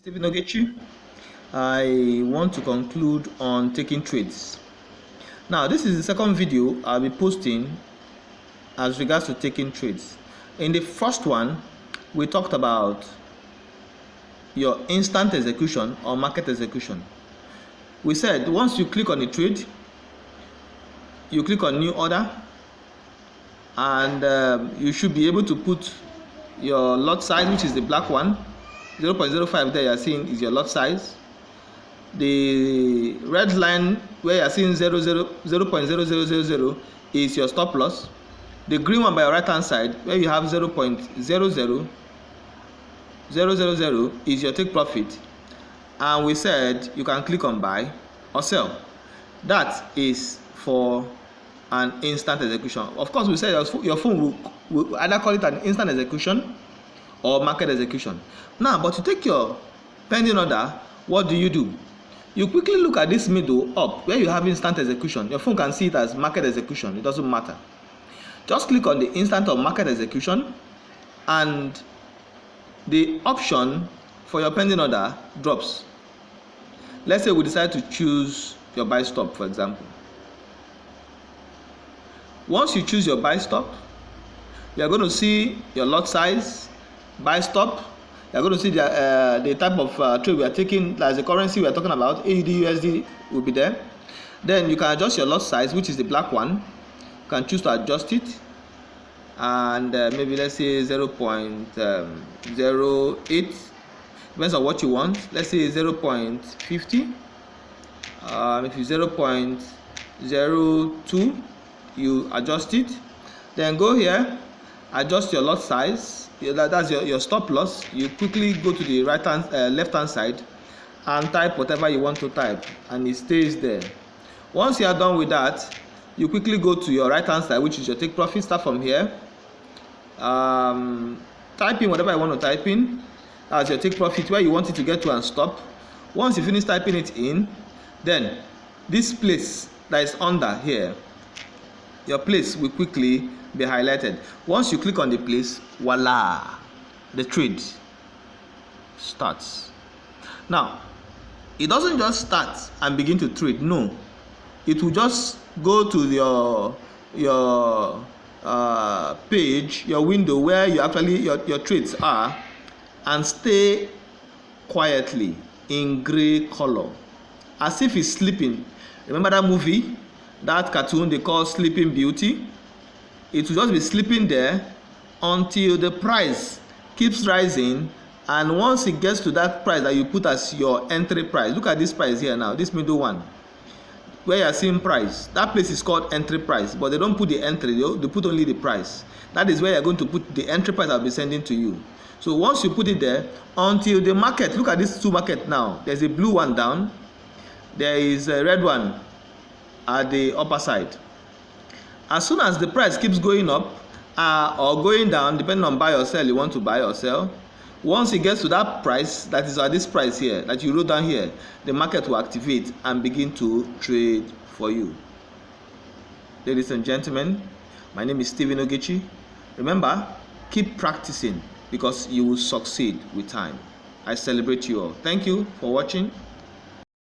Stephen Ogechi. I want to conclude on taking trades. Now, this is the second video I'll be posting as regards to taking trades. In the first one, we talked about your instant execution or market execution. We said once you click on the trade, you click on new order, and you should be able to put your lot size, which is the black one. 0.05 there you're seeing is your lot size. The red line where you're seeing 0.0000 is your stop loss. The green one by your right hand side where you have 0.00000 is your take profit. And we said you can click on buy or sell. That is for an instant execution. Of course, we said your phone will either call it an instant execution or market execution. Now, but to take your pending order, what do? You quickly look at this middle up where you have instant execution. Your phone can see it as market execution. It doesn't matter. Just click on the instant or market execution, and the option for your pending order drops. Let's say we decide to choose your buy stop, for example. Once you choose your buy stop, you are going to see your lot size, buy stop. You are going to see the type of trade we are taking, like the currency we are talking about. AUD, USD will be there. Then you can adjust your lot size, which is the black one. You can choose to adjust it, and maybe let's say 0.08. Depends on what you want. Let's say 0.50. If it's 0.02, you adjust it. Then go here, adjust your lot size. That's your stop loss. You quickly go to the left hand side and type whatever you want to type, and it stays there. Once you are done with that, you quickly go to your right hand side, which is your take profit. Start from here. Type in whatever you want to type in as your take profit, where you want it to get to, and stop. Once you finish typing it in, then this place that is under here, your place will quickly be highlighted. Once you click on the place, voila, the trade starts. Now, it doesn't just start and begin to trade. No, it will just go to your page, your window where you actually your trades are, and stay quietly in gray color, as if it's sleeping. Remember that movie, that cartoon they call Sleeping Beauty? It will just be sleeping there until the price keeps rising, and once it gets to that price that you put as your entry price. Look at this price here now, this middle one where you are seeing price. That place is called entry price, but they don't put the entry, they put only the price. That is where you are going to put the entry price I'll be sending to you. So once you put it there, until the market, look at these two market now. There's a blue one down, there is a red one at the upper side. As soon as the price keeps going up or going down, depending on buy or sell, you want to buy or sell, once it gets to that price, that is at this price here that you wrote down here, the market will activate and begin to trade for you. Ladies and gentlemen, my name is Stephen Ogechi. Remember, keep practicing, because you will succeed with time. I celebrate you all. Thank you for watching.